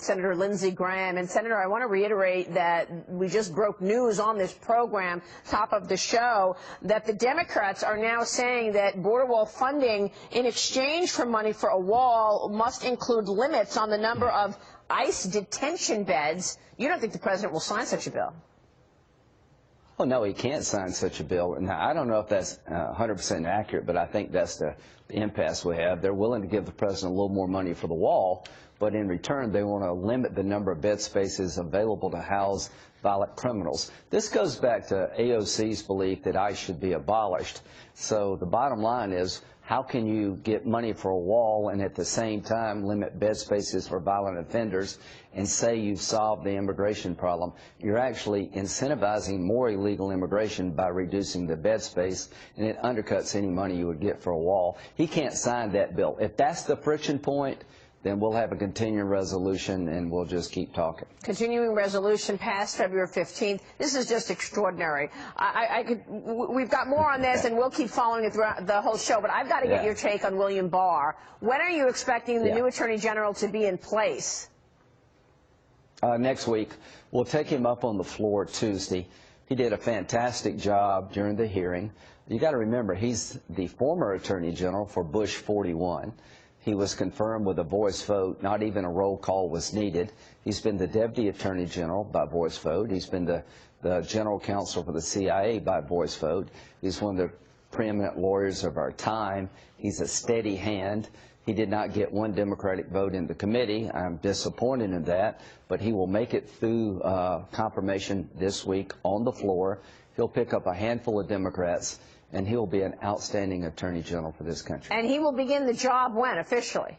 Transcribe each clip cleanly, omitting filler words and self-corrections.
Senator Lindsey Graham. And Senator, I want to reiterate that we just broke news on this program, top of the show, that the Democrats are now saying that border wall funding in exchange for money for a wall must include limits on the number of ICE detention beds. You don't think the president will sign such a bill? Well, no, he can't sign such a bill. Now, I don't know if that's 100% accurate, but I think that's the impasse we have. They're willing to give the president a little more money for the wall, but in return, they want to limit the number of bed spaces available to house violent criminals. This goes back to AOC's belief that ICE should be abolished. So the bottom line is, how can you get money for a wall and at the same time limit bed spaces for violent offenders and say you've solved the immigration problem? You're actually incentivizing more illegal immigration by reducing the bed space, and it undercuts any money you would get for a wall. He can't sign that bill. If that's the friction point, then we'll have a continuing resolution and we'll just keep talking. Continuing resolution passed February 15th. This is just extraordinary. We've got more on this and we'll keep following it throughout the whole show, but I've got to get your take on William Barr. When are you expecting the new Attorney General to be in place? Next week. We'll take him up on the floor Tuesday. He did a fantastic job during the hearing. You got to remember, he's the former Attorney General for Bush 41. He was confirmed with a voice vote. Not even a roll call was needed. He's been the Deputy Attorney General by voice vote. He's been the General Counsel for the CIA by voice vote. He's one of the preeminent lawyers of our time. He's a steady hand. He did not get one Democratic vote in the committee. I'm disappointed in that, but he will make it through confirmation this week on the floor. He'll pick up a handful of Democrats, and he'll be an outstanding Attorney General for this country. And he will begin the job when, officially?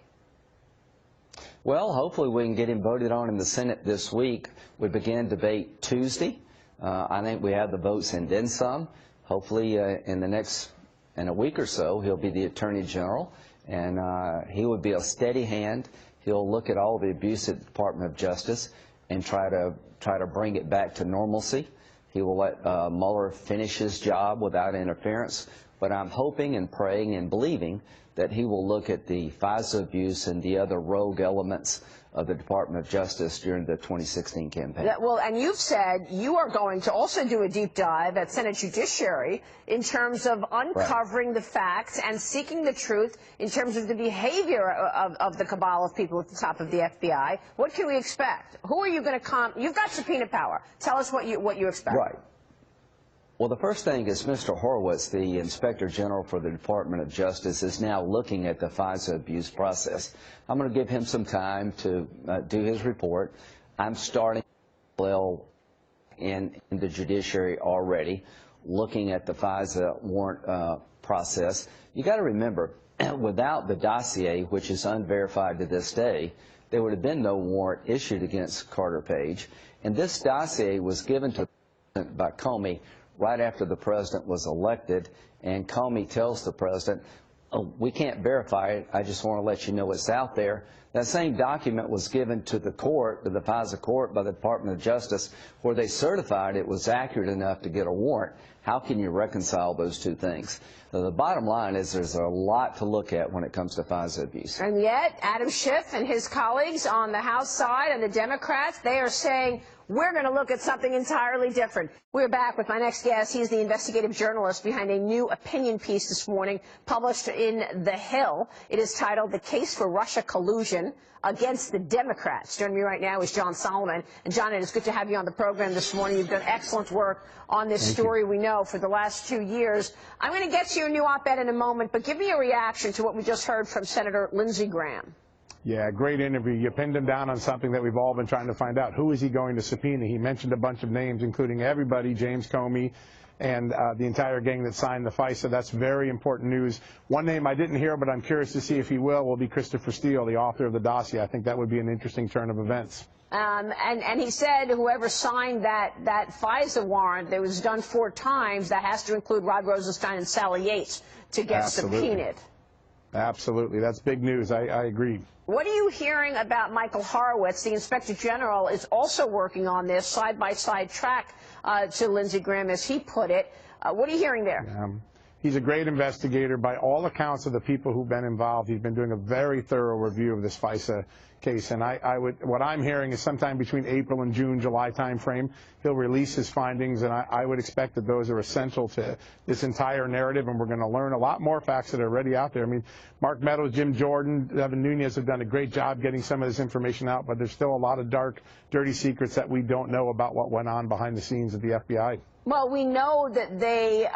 Well, hopefully we can get him voted on in the Senate this week. We begin debate Tuesday. I think we have the votes and then some. Hopefully in a week or so, he'll be the Attorney General, and he would be a steady hand. He'll look at all the abuse at the Department of Justice and try to bring it back to normalcy. He will let Mueller finish his job without interference, but I'm hoping and praying and believing that he will look at the FISA abuse and the other rogue elements of the Department of Justice during the 2016 campaign. Yeah, well, and you've said you are going to also do a deep dive at Senate Judiciary in terms of uncovering the facts and seeking the truth in terms of the behavior of the cabal of people at the top of the FBI. What can we expect? Who are you going to You've got subpoena power. Tell us what you expect. Right. Well, the first thing is Mr. Horowitz, the Inspector General for the Department of Justice, is now looking at the FISA abuse process. I'm going to give him some time to do his report. I'm starting in the judiciary already, looking at the FISA warrant process. You got to remember, without the dossier, which is unverified to this day, there would have been no warrant issued against Carter Page. And this dossier was given to by Comey right after the president was elected, and Comey tells the president, oh, we can't verify it, I just want to let you know it's out there. That same document was given to the court, to the FISA court, by the Department of Justice, where they certified it was accurate enough to get a warrant. How can you reconcile those two things? So the bottom line is there's a lot to look at when it comes to FISA abuse. And yet, Adam Schiff and his colleagues on the House side and the Democrats, they are saying, we're going to look at something entirely different. We're back with my next guest. He's the investigative journalist behind a new opinion piece this morning published in The Hill. It is titled The Case for Russia Collusion Against the Democrats. Joining me right now is John Solomon. And John, it is good to have you on the program this morning. You've done excellent work on this story, we know, for the last 2 years. I'm going to get to your new op-ed in a moment, but give me a reaction to what we just heard from Senator Lindsey Graham. Yeah, great interview. You pinned him down on something that we've all been trying to find out. Who is he going to subpoena? He mentioned a bunch of names, including everybody, James Comey, and the entire gang that signed the FISA. That's very important news. One name I didn't hear, but I'm curious to see if he will be Christopher Steele, the author of the dossier. I think that would be an interesting turn of events. And he said whoever signed that FISA warrant that was done 4 times, that has to include Rod Rosenstein and Sally Yates to get subpoenaed. Absolutely. That's big news. I agree. What are you hearing about Michael Horowitz? The Inspector General is also working on this side-by-side track to Lindsey Graham, as he put it. What are you hearing there? He's a great investigator. By all accounts of the people who've been involved, he's been doing a very thorough review of this FISA case. And what I'm hearing is sometime between April and June, July timeframe, he'll release his findings, and I would expect that those are essential to this entire narrative, and we're going to learn a lot more facts that are already out there. I mean, Mark Meadows, Jim Jordan, Devin Nunes have done a great job getting some of this information out, but there's still a lot of dark, dirty secrets that we don't know about what went on behind the scenes at the FBI. Well, we know that they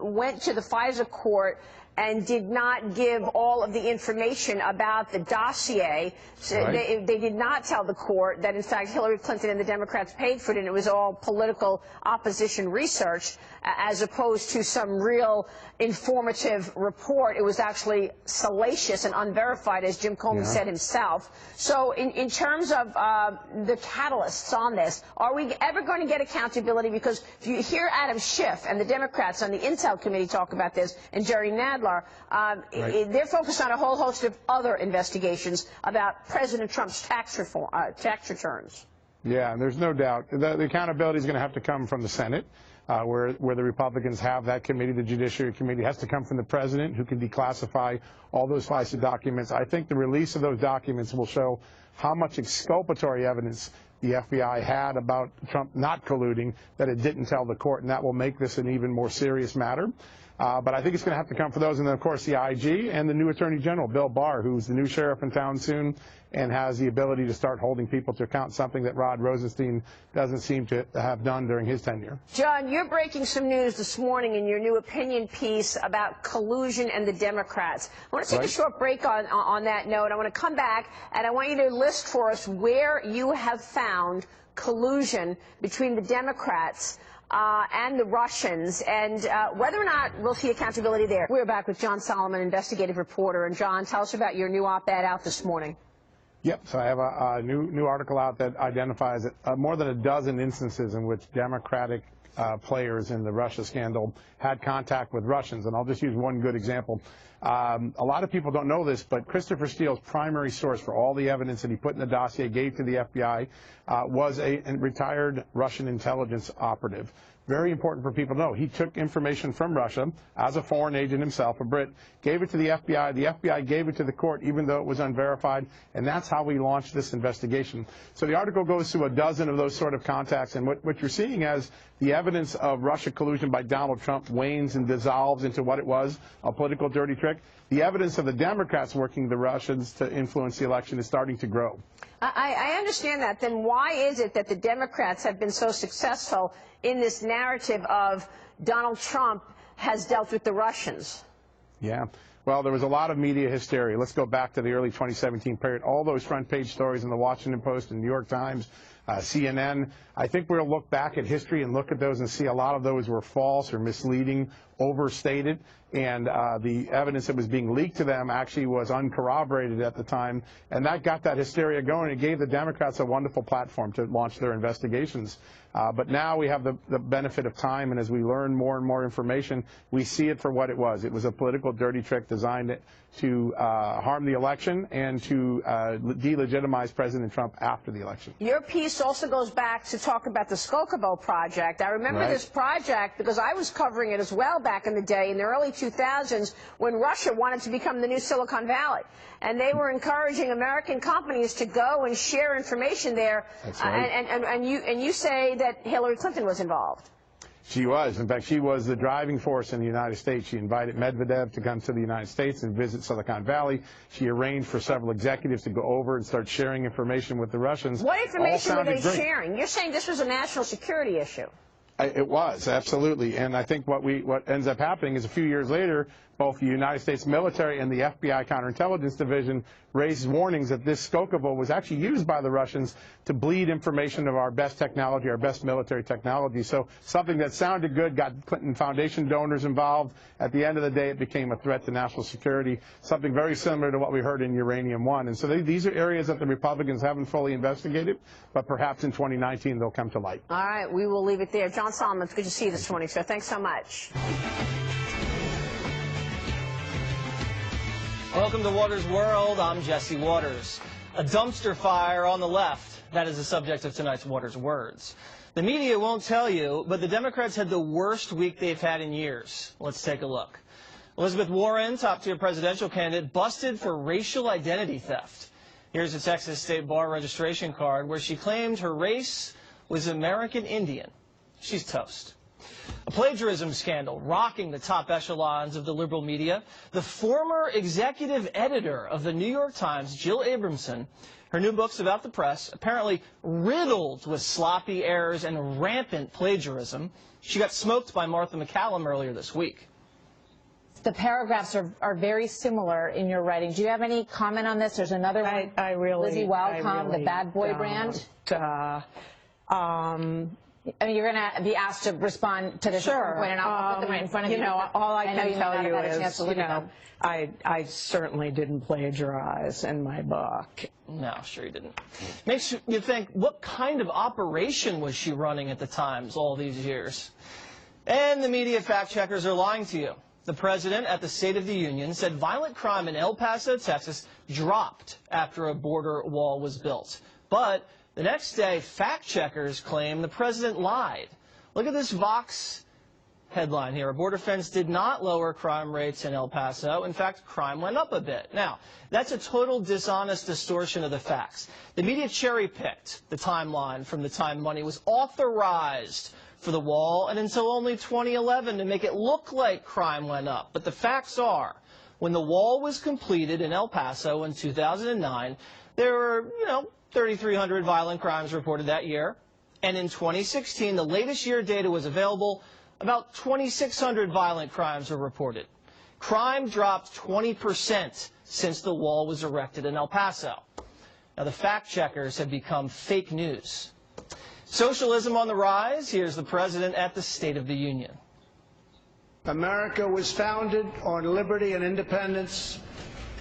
went to the FISA court and did not give all of the information about the dossier. So right. They did not tell the court that, in fact, Hillary Clinton and the Democrats paid for it, and it was all political opposition research, as opposed to some real informative report. It was actually salacious and unverified, as Jim Comey said himself. So in terms of the catalysts on this, are we ever going to get accountability? Because if you hear Adam Schiff and the Democrats on the Intel Committee talk about this, and Jerry Nadler, they're focused on a whole host of other investigations about President Trump's tax returns. Yeah, and there's no doubt. The accountability is going to have to come from the Senate, where the Republicans have that committee. The Judiciary Committee has to come from the president, who can declassify all those FISA documents. I think the release of those documents will show how much exculpatory evidence the FBI had about Trump not colluding that it didn't tell the court, and that will make this an even more serious matter. But I think it's going to have to come for those, and then, of course, the IG and the new Attorney General, Bill Barr, who's the new sheriff in town soon and has the ability to start holding people to account, something that Rod Rosenstein doesn't seem to have done during his tenure. John, you're breaking some news this morning in your new opinion piece about collusion and the Democrats. I want to take a short break on that note. I want to come back, and I want you to list for us where you have found collusion between the Democrats and the Russians, and whether or not we'll see accountability there. We're back with John Solomon, investigative reporter. And John, tell us about your new op-ed out this morning. Yep, so I have a new article out that identifies more than a dozen instances in which Democratic players in the Russia scandal had contact with Russians, and I'll just use one good example. A lot of people don't know this, but Christopher Steele's primary source for all the evidence that he put in the dossier, gave to the FBI, was a retired Russian intelligence operative. Very important for people to know. He took information from Russia as a foreign agent himself, a Brit, gave it to the FBI. The FBI gave it to the court, even though it was unverified, and that's how we launched this investigation. So the article goes through a dozen of those sort of contacts, and what you're seeing as the evidence of Russia collusion by Donald Trump wanes and dissolves into what it was, a political dirty trick, the evidence of the Democrats working the Russians to influence the election is starting to grow. I understand that. Then why is it that the Democrats have been so successful in this narrative of Donald Trump has dealt with the Russians? Yeah. Well, there was a lot of media hysteria. Let's go back to the early 2017 period. All those front page stories in the Washington Post and New York Times, CNN. I think we'll look back at history and look at those and see a lot of those were false or misleading, overstated, and the evidence that was being leaked to them actually was uncorroborated at the time, and that got that hysteria going. It gave the Democrats a wonderful platform to launch their investigations. But now we have the benefit of time, and as we learn more and more information, we see it for what it was. It was a political dirty trick designed to harm the election and to delegitimize President Trump after the election. Your piece also goes back to talk about the Skokovo project. I remember this project because I was covering it as well back in the day, in the early 2000s, when Russia wanted to become the new Silicon Valley. And they were encouraging American companies to go and share information there. That's right. And you say that Hillary Clinton was involved. She was. In fact, she was the driving force in the United States. She invited Medvedev to come to the United States and visit Silicon Valley. She arranged for several executives to go over and start sharing information with the Russians. What information were they sharing? You're saying this was a national security issue. It was, absolutely. And I think what ends up happening is a few years later, both the United States military and the FBI counterintelligence division raised warnings that this Skokovo was actually used by the Russians to bleed information of our best technology, our best military technology. So something that sounded good got Clinton Foundation donors involved. At the end of the day, it became a threat to national security, something very similar to what we heard in Uranium One. And so these are areas that the Republicans haven't fully investigated, but perhaps in 2019 they'll come to light. All right, we will leave it there. John Solomon, it's good to see you this morning, sir. Thanks so much. Welcome to Waters World. I'm Jesse Waters. A dumpster fire on the left. That is the subject of tonight's Waters Words. The media won't tell you, but the Democrats had the worst week they've had in years. Let's take a look. Elizabeth Warren, top-tier presidential candidate, busted for racial identity theft. Here's a Texas State Bar registration card where she claimed her race was American Indian. She's toast. A plagiarism scandal rocking the top echelons of the liberal media. The former executive editor of the New York Times, Jill Abramson, her new book's about the press, apparently riddled with sloppy errors and rampant plagiarism. She got smoked by Martha McCallum earlier this week. The paragraphs are very similar in your writing. Do you have any comment on this? There's another one, Lizzie Wildcom, the bad boy brand. I mean, you're going to be asked to respond to this at some point, and I'll put them right in front of you. You know, all I can tell you is, you know, them. I certainly didn't plagiarize in my book. No, sure you didn't. Makes you think, what kind of operation was she running at the Times all these years? And the media fact checkers are lying to you. The president at the State of the Union said violent crime in El Paso, Texas, dropped after a border wall was built. But the next day, fact checkers claim the president lied. Look at this Vox headline here. A border fence did not lower crime rates in El Paso. In fact, crime went up a bit. Now, that's a total dishonest distortion of the facts. The media cherry-picked the timeline from the time money was authorized for the wall and until only 2011 to make it look like crime went up. But the facts are, when the wall was completed in El Paso in 2009, there were, 3,300 violent crimes reported that year. And in 2016, the latest year data was available, about 2,600 violent crimes were reported. Crime dropped 20% since the wall was erected in El Paso. Now, the fact checkers have become fake news. Socialism on the rise. Here's the president at the State of the Union. America was founded on liberty and independence,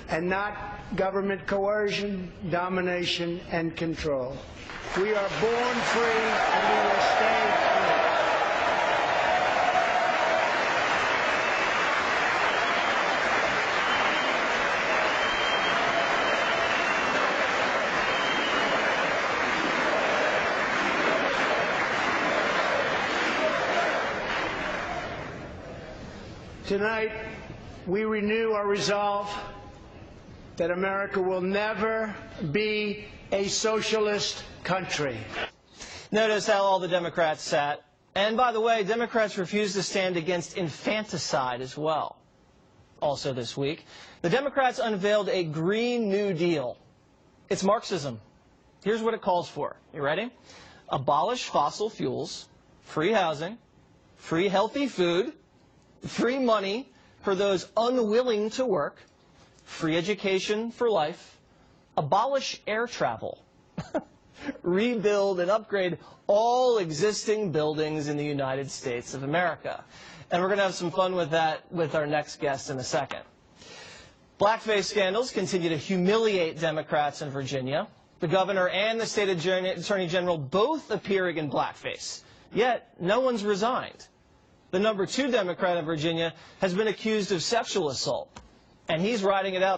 and not government coercion, domination, and control. We are born free, and we will stay free. Tonight, we renew our resolve that America will never be a socialist country. Notice how all the Democrats sat. And by the way, Democrats refused to stand against infanticide as well. Also this week, the Democrats unveiled a Green New Deal. It's Marxism. Here's what it calls for. You ready? Abolish fossil fuels, free housing, free healthy food, free money for those unwilling to work, free education for life, abolish air travel, rebuild and upgrade all existing buildings in the United States of America. And we're going to have some fun with that with our next guest in a second. Blackface scandals continue to humiliate Democrats in Virginia. The governor and the state attorney general both appearing in blackface, yet no one's resigned. The #2 Democrat in Virginia has been accused of sexual assault, and he's riding it out.